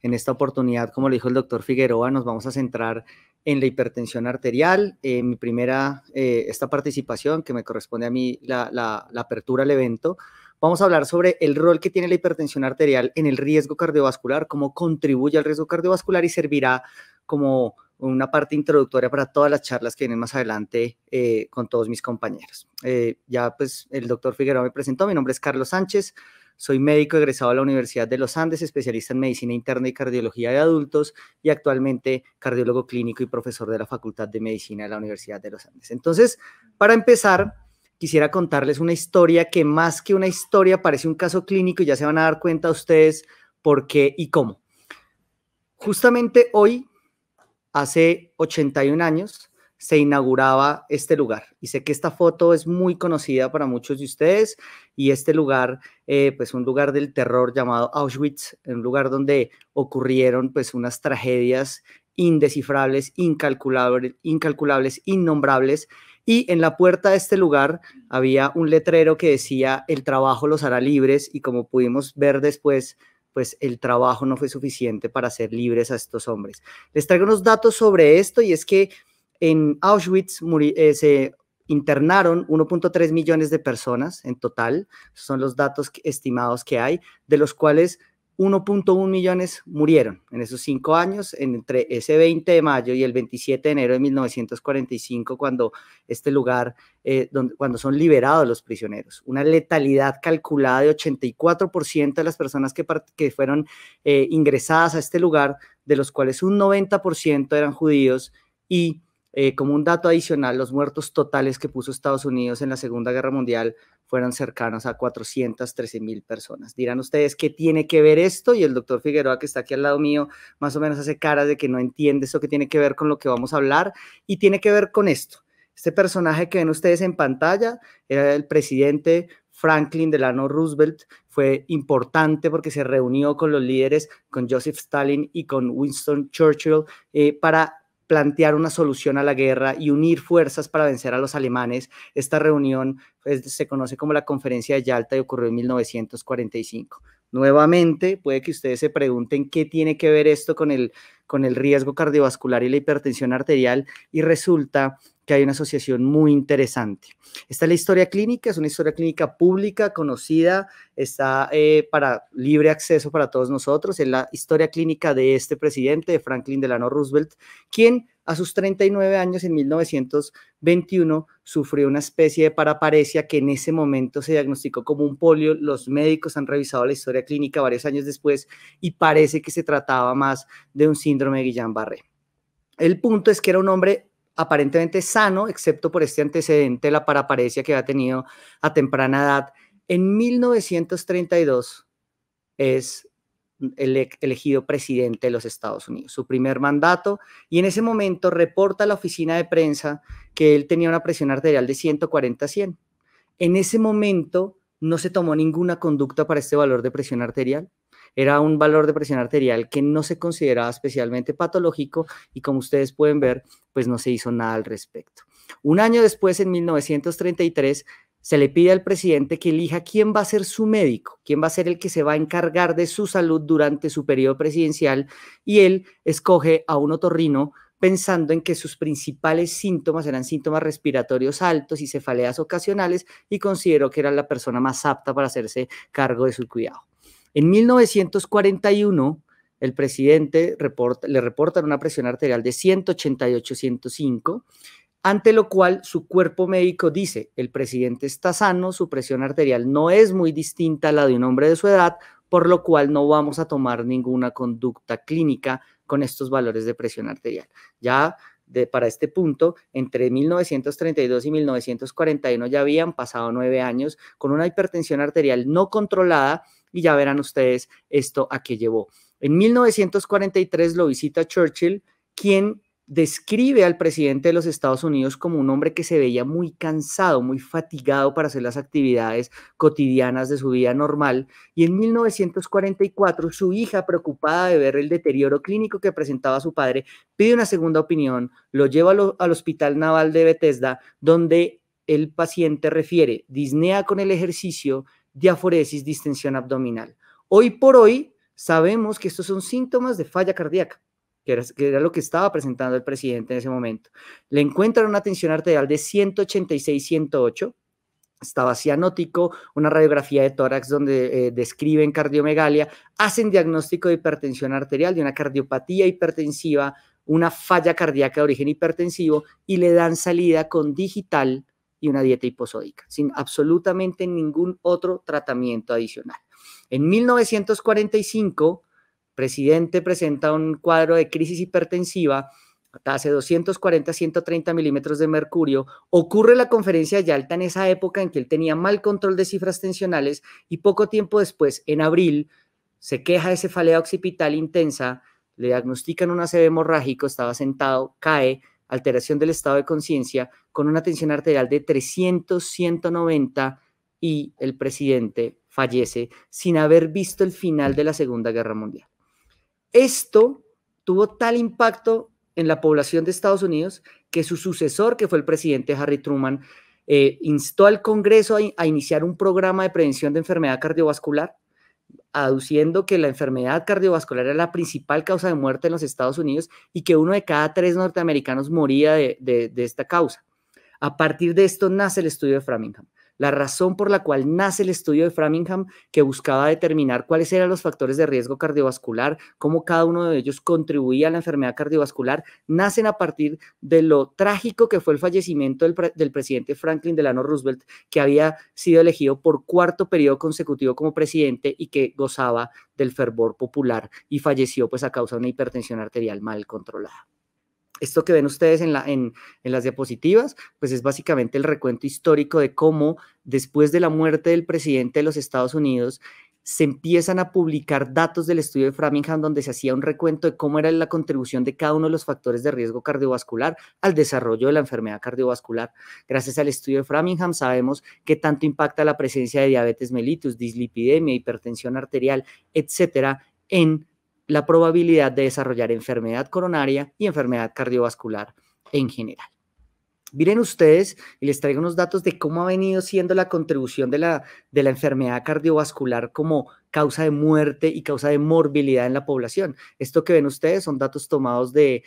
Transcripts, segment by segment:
En esta oportunidad, como lo dijo el doctor Figueroa, nos vamos a centrar en la hipertensión arterial. Mi primera, esta participación que me corresponde a mí, la apertura al evento, vamos a hablar sobre el rol que tiene la hipertensión arterial en el riesgo cardiovascular, cómo contribuye al riesgo cardiovascular y servirá como una parte introductoria para todas las charlas que vienen más adelante con todos mis compañeros. Ya pues el doctor Figueroa me presentó, mi nombre es Carlos Sánchez, soy médico egresado de la Universidad de los Andes, especialista en medicina interna y cardiología de adultos y actualmente cardiólogo clínico y profesor de la Facultad de Medicina de la Universidad de los Andes. Entonces, para empezar, quisiera contarles una historia que más que una historia parece un caso clínico y ya se van a dar cuenta ustedes por qué y cómo. Justamente hoy, hace 81 años, se inauguraba este lugar. Y sé que esta foto es muy conocida para muchos de ustedes y este lugar, pues un lugar del terror llamado Auschwitz, un lugar donde ocurrieron pues unas tragedias indescifrables, incalculables, innombrables. Y en la puerta de este lugar había un letrero que decía: el trabajo los hará libres, y como pudimos ver después, pues el trabajo no fue suficiente para hacer libres a estos hombres. Les traigo unos datos sobre esto, y es que en Auschwitz se internaron 1.3 millones de personas en total, son los datos estimados que hay, de los cuales 1.1 millones murieron en esos 5 años, entre ese 20 de mayo y el 27 de enero de 1945, cuando este lugar, cuando son liberados los prisioneros. Una letalidad calculada de 84% de las personas que fueron ingresadas a este lugar, de los cuales un 90% eran judíos, y como un dato adicional, los muertos totales que puso Estados Unidos en la Segunda Guerra Mundial fueron cercanos a 413,000 personas. Dirán ustedes, ¿qué tiene que ver esto? Y el doctor Figueroa, que está aquí al lado mío, más o menos hace caras de que no entiende esto que tiene que ver con lo que vamos a hablar, y tiene que ver con esto. Este personaje que ven ustedes en pantalla era el presidente Franklin Delano Roosevelt. Fue importante porque se reunió con los líderes, con Joseph Stalin y con Winston Churchill, para plantear una solución a la guerra y unir fuerzas para vencer a los alemanes. Esta reunión se conoce como la Conferencia de Yalta y ocurrió en 1945. Nuevamente, puede que ustedes se pregunten qué tiene que ver esto con el riesgo cardiovascular y la hipertensión arterial, y resulta que hay una asociación muy interesante. Esta es la historia clínica, es una historia clínica pública, conocida, está para libre acceso para todos nosotros. Es la historia clínica de este presidente, de Franklin Delano Roosevelt, quien a sus 39 años, en 1921, sufrió una especie de paraparesia que en ese momento se diagnosticó como un polio. Los médicos han revisado la historia clínica varios años después y parece que se trataba más de un síndrome de Guillain-Barré. El punto es que era un hombre aparentemente sano, excepto por este antecedente, la paraparesia que había tenido a temprana edad. En 1932 es elegido presidente de los Estados Unidos, su primer mandato, y en ese momento reporta a la oficina de prensa que él tenía una presión arterial de 140/100. En ese momento no se tomó ninguna conducta para este valor de presión arterial. Era un valor de presión arterial que no se consideraba especialmente patológico, y como ustedes pueden ver, pues no se hizo nada al respecto. Un año después, en 1933, se le pide al presidente que elija quién va a ser su médico, quién va a ser el que se va a encargar de su salud durante su periodo presidencial, y él escoge a un otorrino pensando en que sus principales síntomas eran síntomas respiratorios altos y cefaleas ocasionales, y consideró que era la persona más apta para hacerse cargo de su cuidado. En 1941, el presidente le reportan una presión arterial de 188/105, ante lo cual su cuerpo médico dice: el presidente está sano, su presión arterial no es muy distinta a la de un hombre de su edad, por lo cual no vamos a tomar ninguna conducta clínica con estos valores de presión arterial. Ya para este punto, entre 1932 y 1941 ya habían pasado 9 años con una hipertensión arterial no controlada, y ya verán ustedes esto a qué llevó. En 1943 lo visita Churchill, quien describe al presidente de los Estados Unidos como un hombre que se veía muy cansado, muy fatigado para hacer las actividades cotidianas de su vida normal, y en 1944 su hija, preocupada de ver el deterioro clínico que presentaba su padre, pide una segunda opinión, lo lleva al Hospital Naval de Bethesda, donde el paciente refiere disnea con el ejercicio, diaforesis, distensión abdominal. Hoy por hoy Sabemos que estos son síntomas de falla cardíaca, que era lo que estaba presentando el presidente en ese momento. Le encuentran una tensión arterial de 186-108, estaba cianótico, una radiografía de tórax donde describen cardiomegalia, hacen diagnóstico de hipertensión arterial, de una cardiopatía hipertensiva, una falla cardíaca de origen hipertensivo y le dan salida con digital y una dieta hiposódica, sin absolutamente ningún otro tratamiento adicional. En 1945, el presidente presenta un cuadro de crisis hipertensiva, tasa de 240 a 130 milímetros de mercurio. Ocurre la conferencia de Yalta en esa época en que él tenía mal control de cifras tensionales y poco tiempo después, en abril, se queja de cefalea occipital intensa, le diagnostican un ACV hemorrágico, estaba sentado, cae, alteración del estado de conciencia, con una tensión arterial de 300-190 y el presidente fallece sin haber visto el final de la Segunda Guerra Mundial. Esto tuvo tal impacto en la población de Estados Unidos que su sucesor, que fue el presidente Harry Truman, instó al Congreso a iniciar un programa de prevención de enfermedad cardiovascular, aduciendo que la enfermedad cardiovascular era la principal causa de muerte en los Estados Unidos y que 1 de cada 3 norteamericanos moría de esta causa. A partir de esto nace el estudio de Framingham. La razón por la cual nace el estudio de Framingham, que buscaba determinar cuáles eran los factores de riesgo cardiovascular, cómo cada uno de ellos contribuía a la enfermedad cardiovascular, nacen a partir de lo trágico que fue el fallecimiento del presidente Franklin Delano Roosevelt, que había sido elegido por 4º periodo consecutivo como presidente y que gozaba del fervor popular y falleció pues a causa de una hipertensión arterial mal controlada. Esto que ven ustedes en las diapositivas, pues es básicamente el recuento histórico de cómo después de la muerte del presidente de los Estados Unidos se empiezan a publicar datos del estudio de Framingham donde se hacía un recuento de cómo era la contribución de cada uno de los factores de riesgo cardiovascular al desarrollo de la enfermedad cardiovascular. Gracias al estudio de Framingham sabemos qué tanto impacta la presencia de diabetes mellitus, dislipidemia, hipertensión arterial, etcétera, en la probabilidad de desarrollar enfermedad coronaria y enfermedad cardiovascular en general. Miren ustedes, y les traigo unos datos de cómo ha venido siendo la contribución de la enfermedad cardiovascular como causa de muerte y causa de morbilidad en la población. Esto que ven ustedes son datos tomados de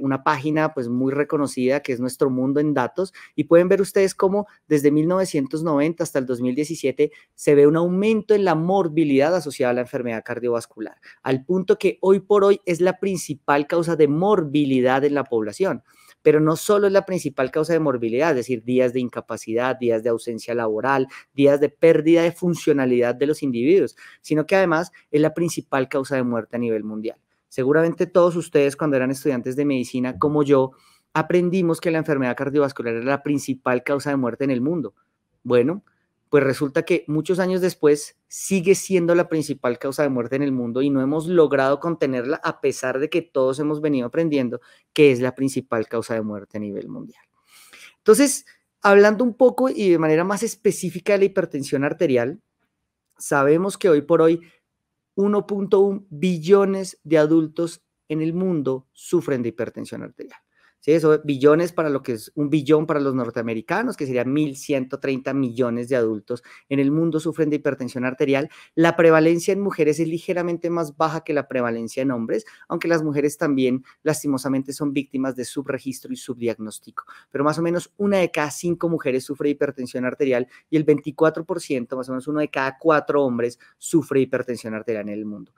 una página pues muy reconocida que es Nuestro Mundo en Datos, y pueden ver ustedes cómo desde 1990 hasta el 2017 se ve un aumento en la morbilidad asociada a la enfermedad cardiovascular, al punto que hoy por hoy es la principal causa de morbilidad en la población. Pero no solo es la principal causa de morbilidad, es decir, días de incapacidad, días de ausencia laboral, días de pérdida de funcionalidad de los individuos, sino que además es la principal causa de muerte a nivel mundial. Seguramente todos ustedes cuando eran estudiantes de medicina como yo, aprendimos que la enfermedad cardiovascular era la principal causa de muerte en el mundo. Bueno, pues resulta que muchos años después sigue siendo la principal causa de muerte en el mundo y no hemos logrado contenerla a pesar de que todos hemos venido aprendiendo que es la principal causa de muerte a nivel mundial. Entonces, hablando un poco y de manera más específica de la hipertensión arterial, sabemos que hoy por hoy 1.1 billones de adultos en el mundo sufren de hipertensión arterial. ¿Sí? Eso, billones para lo que es 1 billón para los norteamericanos, que serían 1.130 millones de adultos en el mundo sufren de hipertensión arterial. La prevalencia en mujeres es ligeramente más baja que la prevalencia en hombres, aunque las mujeres también lastimosamente son víctimas de subregistro y subdiagnóstico. Pero más o menos 1 de cada 5 mujeres sufre hipertensión arterial y el 24%, más o menos 1 de cada 4 hombres, sufre hipertensión arterial en el mundo.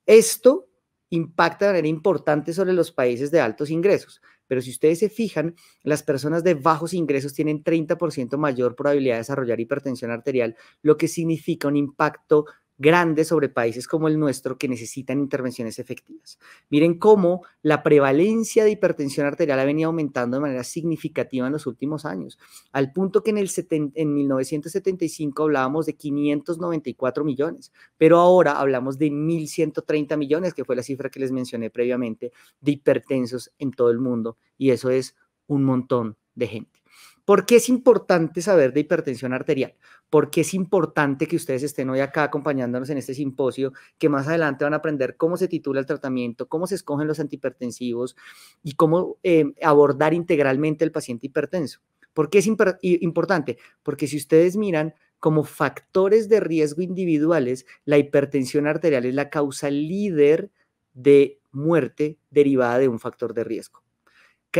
Esto impacta de manera importante sobre los países de altos ingresos. Pero si ustedes se fijan, las personas de bajos ingresos tienen 30% mayor probabilidad de desarrollar hipertensión arterial, lo que significa un impacto grande sobre países como el nuestro que necesitan intervenciones efectivas. Miren cómo la prevalencia de hipertensión arterial ha venido aumentando de manera significativa en los últimos años, al punto que en 1975 hablábamos de 594 millones, pero ahora hablamos de 1.130 millones, que fue la cifra que les mencioné previamente, de hipertensos en todo el mundo, y eso es un montón de gente. ¿Por qué es importante saber de hipertensión arterial? ¿Por qué es importante que ustedes estén hoy acá acompañándonos en este simposio, que más adelante van a aprender cómo se titula el tratamiento, cómo se escogen los antihipertensivos y cómo abordar integralmente el paciente hipertenso? ¿Por qué es importante? Porque si ustedes miran, como factores de riesgo individuales, la hipertensión arterial es la causa líder de muerte derivada de un factor de riesgo.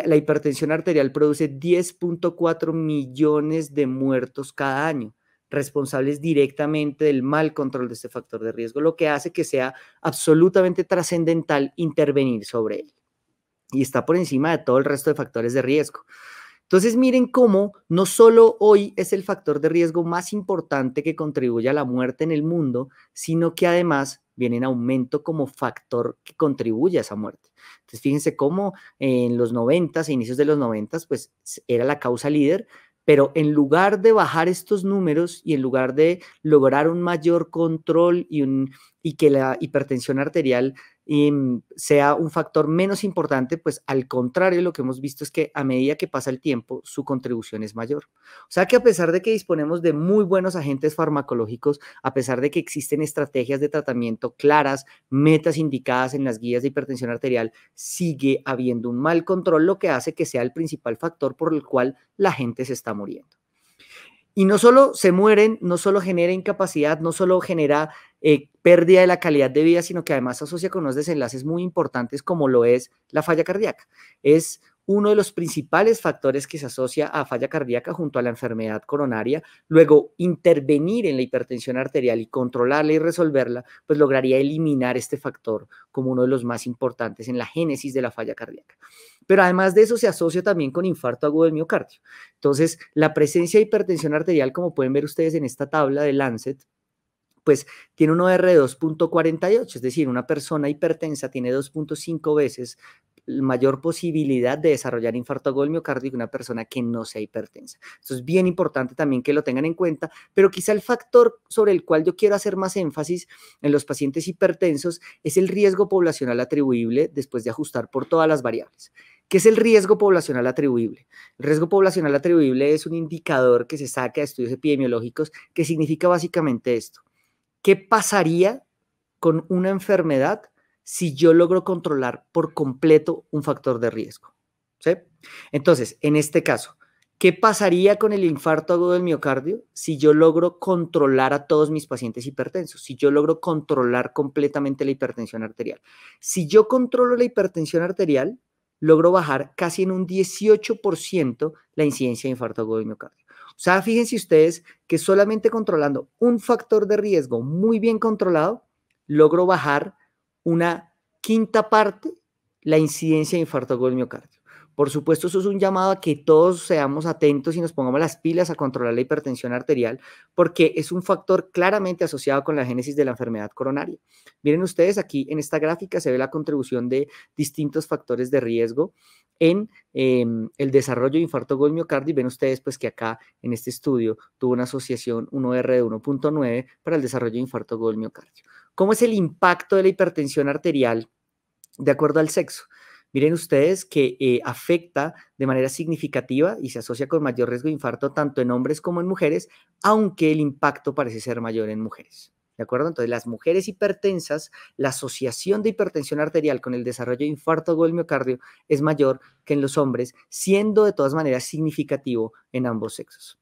La hipertensión arterial produce 10.4 millones de muertos cada año, responsables directamente del mal control de este factor de riesgo, lo que hace que sea absolutamente trascendental intervenir sobre él. Y está por encima de todo el resto de factores de riesgo. Entonces miren cómo no solo hoy es el factor de riesgo más importante que contribuye a la muerte en el mundo, sino que además viene en aumento como factor que contribuye a esa muerte. Entonces fíjense cómo en los 90s, a inicios de los 90s, pues era la causa líder, pero en lugar de bajar estos números y en lugar de lograr un mayor control y que la hipertensión arterial sea un factor menos importante, pues al contrario, lo que hemos visto es que a medida que pasa el tiempo, su contribución es mayor. O sea que a pesar de que disponemos de muy buenos agentes farmacológicos, a pesar de que existen estrategias de tratamiento claras, metas indicadas en las guías de hipertensión arterial, sigue habiendo un mal control, lo que hace que sea el principal factor por el cual la gente se está muriendo. Y no solo se mueren, no solo genera incapacidad, no solo genera pérdida de la calidad de vida, sino que además se asocia con unos desenlaces muy importantes como lo es la falla cardíaca. Es uno de los principales factores que se asocia a falla cardíaca junto a la enfermedad coronaria. Luego, intervenir en la hipertensión arterial y controlarla y resolverla, pues lograría eliminar este factor como uno de los más importantes en la génesis de la falla cardíaca. Pero además de eso se asocia también con infarto agudo del miocardio. Entonces, la presencia de hipertensión arterial, como pueden ver ustedes en esta tabla de Lancet, pues tiene un OR de 2.48, es decir, una persona hipertensa tiene 2.5 veces mayor posibilidad de desarrollar infarto agudo del miocardio que una persona que no sea hipertensa. Esto es bien importante también que lo tengan en cuenta, pero quizá el factor sobre el cual yo quiero hacer más énfasis en los pacientes hipertensos es el riesgo poblacional atribuible después de ajustar por todas las variables. ¿Qué es el riesgo poblacional atribuible? El riesgo poblacional atribuible es un indicador que se saca de estudios epidemiológicos que significa básicamente esto. ¿Qué pasaría con una enfermedad si yo logro controlar por completo un factor de riesgo? ¿Sí? Entonces, en este caso, ¿qué pasaría con el infarto agudo del miocardio si yo logro controlar a todos mis pacientes hipertensos? Si yo logro controlar completamente la hipertensión arterial. Si yo controlo la hipertensión arterial, logro bajar casi en un 18% la incidencia de infarto agudo del miocardio. O sea, fíjense ustedes que solamente controlando un factor de riesgo muy bien controlado, logro bajar una quinta parte la incidencia de infarto agudo del miocardio. Por supuesto, eso es un llamado a que todos seamos atentos y nos pongamos las pilas a controlar la hipertensión arterial, porque es un factor claramente asociado con la génesis de la enfermedad coronaria. Miren ustedes, aquí en esta gráfica se ve la contribución de distintos factores de riesgo en el desarrollo de infarto agudo del miocardio, y ven ustedes pues que acá en este estudio tuvo una asociación 1R de 1.9 para el desarrollo de infarto agudo del miocardio. ¿Cómo es el impacto de la hipertensión arterial de acuerdo al sexo? Miren ustedes que afecta de manera significativa y se asocia con mayor riesgo de infarto tanto en hombres como en mujeres, aunque el impacto parece ser mayor en mujeres. ¿De acuerdo? Entonces, las mujeres hipertensas, la asociación de hipertensión arterial con el desarrollo de infarto agudo del miocardio es mayor que en los hombres, siendo de todas maneras significativo en ambos sexos.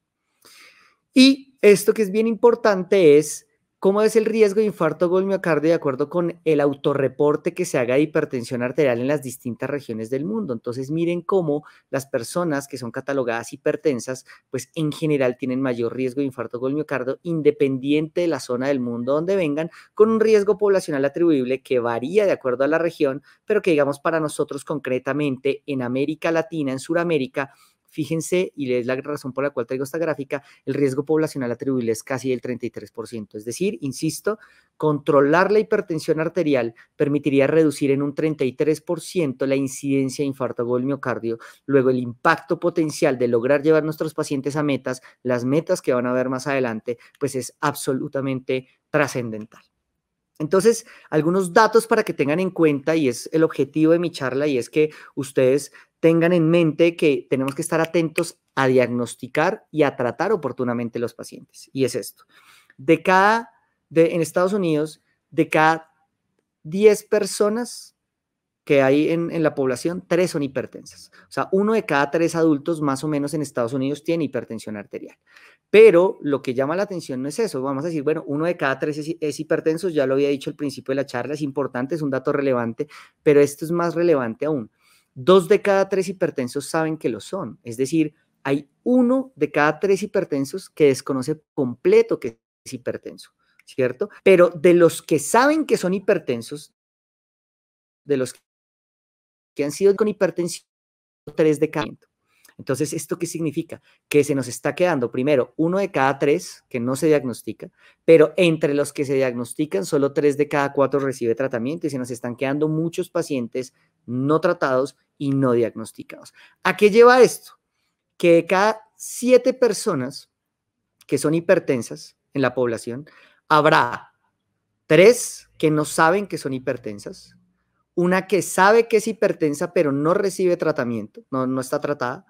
Y esto que es bien importante es cómo es el riesgo de infarto agudo del miocardio de acuerdo con el autorreporte que se haga de hipertensión arterial en las distintas regiones del mundo. Entonces, miren cómo las personas que son catalogadas hipertensas, pues en general tienen mayor riesgo de infarto agudo del miocardio, independiente de la zona del mundo donde vengan, con un riesgo poblacional atribuible que varía de acuerdo a la región, pero que digamos para nosotros concretamente en América Latina, en Sudamérica, fíjense, y es la razón por la cual traigo esta gráfica, el riesgo poblacional atribuible es casi del 33%. Es decir, insisto, controlar la hipertensión arterial permitiría reducir en un 33% la incidencia de infarto agudo del miocardio. Luego, el impacto potencial de lograr llevar a nuestros pacientes a metas, las metas que van a ver más adelante, pues es absolutamente trascendental. Entonces, algunos datos para que tengan en cuenta, y es el objetivo de mi charla, y es que ustedes tengan en mente que tenemos que estar atentos a diagnosticar y a tratar oportunamente los pacientes. Y es esto. En Estados Unidos, de cada 10 personas, que hay en la población, 3 son hipertensas. O sea, 1 de cada 3 adultos más o menos en Estados Unidos tiene hipertensión arterial. Pero lo que llama la atención no es eso. Vamos a decir, bueno, 1 de cada 3 es hipertenso, ya lo había dicho al principio de la charla, es importante, es un dato relevante, pero esto es más relevante aún. 2 de cada 3 hipertensos saben que lo son. Es decir, hay 1 de cada 3 hipertensos que desconoce completo que es hipertenso, ¿cierto? Pero de los que saben que son hipertensos, de los que han sido con hipertensión, 3 de cada. Entonces, ¿esto qué significa? Que se nos está quedando primero 1 de cada 3 que no se diagnostica, pero entre los que se diagnostican, solo 3 de cada 4 recibe tratamiento y se nos están quedando muchos pacientes no tratados y no diagnosticados. ¿A qué lleva esto? Que de cada 7 personas que son hipertensas en la población, habrá 3 que no saben que son hipertensas, una que sabe que es hipertensa pero no recibe tratamiento, no está tratada,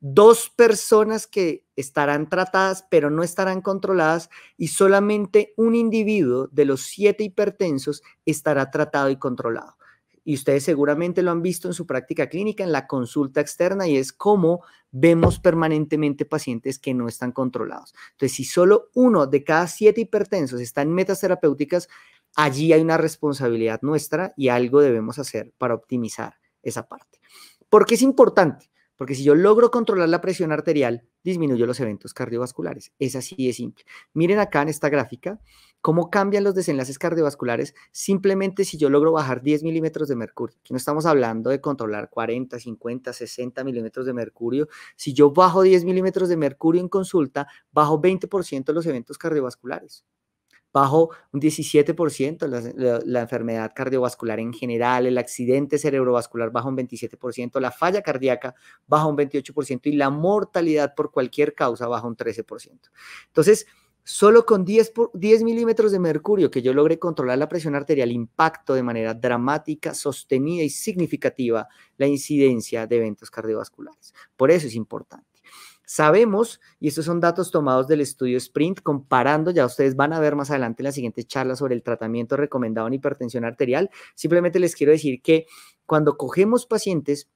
2 personas que estarán tratadas pero no estarán controladas y solamente un individuo de los 7 hipertensos estará tratado y controlado. Y ustedes seguramente lo han visto en su práctica clínica, en la consulta externa, y es cómo vemos permanentemente pacientes que no están controlados. Entonces, si solo 1 de cada 7 hipertensos está en metas terapéuticas, allí hay una responsabilidad nuestra y algo debemos hacer para optimizar esa parte. ¿Por qué es importante? Porque si yo logro controlar la presión arterial, disminuyo los eventos cardiovasculares. Es así de simple. Miren acá en esta gráfica cómo cambian los desenlaces cardiovasculares simplemente si yo logro bajar 10 milímetros de mercurio. Aquí no estamos hablando de controlar 40, 50, 60 milímetros de mercurio. Si yo bajo 10 milímetros de mercurio en consulta, bajo 20% los eventos cardiovasculares. Bajo un 17% la enfermedad cardiovascular en general, el accidente cerebrovascular baja un 27%, la falla cardíaca baja un 28% y la mortalidad por cualquier causa baja un 13%. Entonces, solo con 10 milímetros de mercurio que yo logre controlar la presión arterial, impacto de manera dramática, sostenida y significativa la incidencia de eventos cardiovasculares. Por eso es importante. Sabemos, y estos son datos tomados del estudio SPRINT, comparando, ya ustedes van a ver más adelante en la siguiente charla sobre el tratamiento recomendado en hipertensión arterial. Simplemente les quiero decir que cuando cogemos pacientes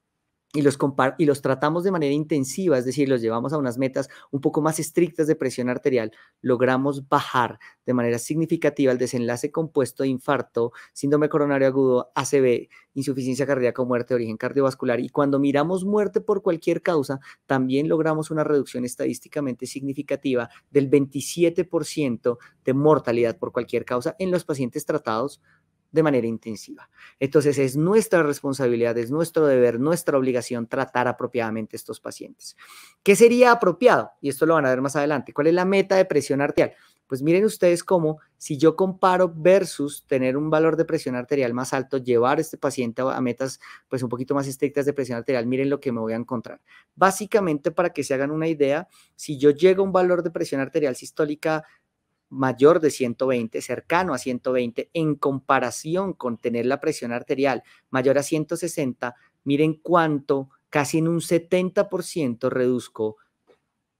y los tratamos de manera intensiva, es decir, los llevamos a unas metas un poco más estrictas de presión arterial, logramos bajar de manera significativa el desenlace compuesto de infarto, síndrome coronario agudo, ACV, insuficiencia cardíaca o muerte de origen cardiovascular. Y cuando miramos muerte por cualquier causa, también logramos una reducción estadísticamente significativa del 27% de mortalidad por cualquier causa en los pacientes tratados de manera intensiva. Entonces es nuestra responsabilidad, es nuestro deber, nuestra obligación tratar apropiadamente a estos pacientes. ¿Qué sería apropiado? Y esto lo van a ver más adelante. ¿Cuál es la meta de presión arterial? Pues miren ustedes cómo si yo comparo versus tener un valor de presión arterial más alto, llevar a este paciente a metas pues un poquito más estrictas de presión arterial, miren lo que me voy a encontrar. Básicamente, para que se hagan una idea, si yo llego a un valor de presión arterial sistólica mayor de 120, cercano a 120, en comparación con tener la presión arterial mayor a 160, miren cuánto, casi en un 70% reduzco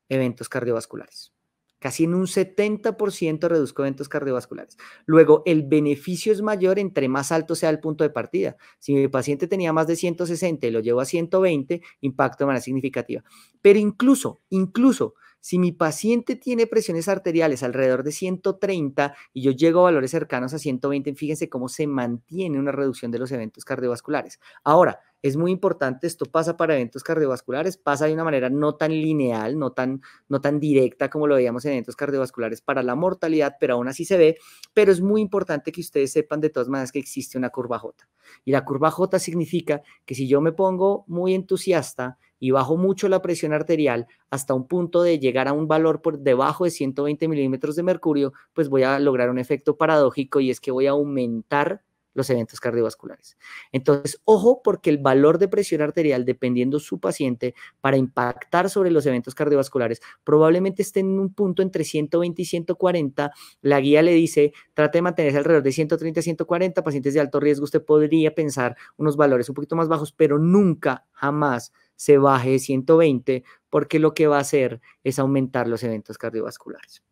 eventos cardiovasculares. Casi en un 70% reduzco eventos cardiovasculares. Luego, el beneficio es mayor entre más alto sea el punto de partida. Si mi paciente tenía más de 160 y lo llevo a 120, impacto de manera significativa. Pero incluso, si mi paciente tiene presiones arteriales alrededor de 130 y yo llego a valores cercanos a 120, fíjense cómo se mantiene una reducción de los eventos cardiovasculares. Ahora, es muy importante, esto pasa para eventos cardiovasculares, pasa de una manera no tan lineal, no tan directa como lo veíamos en eventos cardiovasculares para la mortalidad, pero aún así se ve, pero es muy importante que ustedes sepan de todas maneras que existe una curva J. Y la curva J significa que si yo me pongo muy entusiasta y bajo mucho la presión arterial hasta un punto de llegar a un valor por debajo de 120 milímetros de mercurio, pues voy a lograr un efecto paradójico y es que voy a aumentar los eventos cardiovasculares. Entonces, ojo, porque el valor de presión arterial, dependiendo su paciente, para impactar sobre los eventos cardiovasculares, probablemente esté en un punto entre 120 y 140. La guía le dice, trate de mantenerse alrededor de 130 a 140. Pacientes de alto riesgo, usted podría pensar unos valores un poquito más bajos, pero nunca, jamás se baje de 120, porque lo que va a hacer es aumentar los eventos cardiovasculares.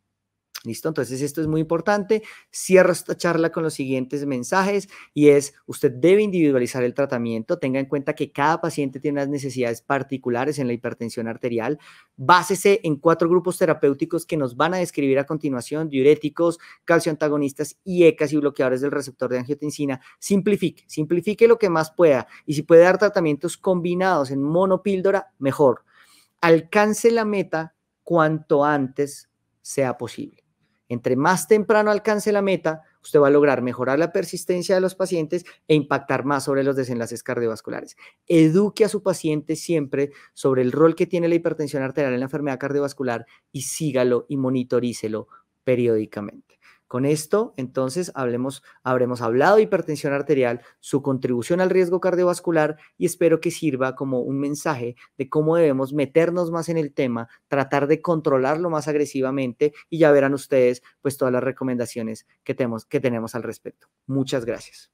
¿Listo? Entonces esto es muy importante. Cierro esta charla con los siguientes mensajes y es, usted debe individualizar el tratamiento. Tenga en cuenta que cada paciente tiene unas necesidades particulares en la hipertensión arterial. Básese en 4 grupos terapéuticos que nos van a describir a continuación: diuréticos, calcioantagonistas, IECAS y bloqueadores del receptor de angiotensina. Simplifique lo que más pueda, y si puede dar tratamientos combinados en monopíldora, mejor. Alcance la meta cuanto antes sea posible. Entre más temprano alcance la meta, usted va a lograr mejorar la persistencia de los pacientes e impactar más sobre los desenlaces cardiovasculares. Eduque a su paciente siempre sobre el rol que tiene la hipertensión arterial en la enfermedad cardiovascular y sígalo y monitorícelo periódicamente. Con esto, entonces, habremos hablado de hipertensión arterial, su contribución al riesgo cardiovascular, y espero que sirva como un mensaje de cómo debemos meternos más en el tema, tratar de controlarlo más agresivamente, y ya verán ustedes pues todas las recomendaciones que tenemos al respecto. Muchas gracias.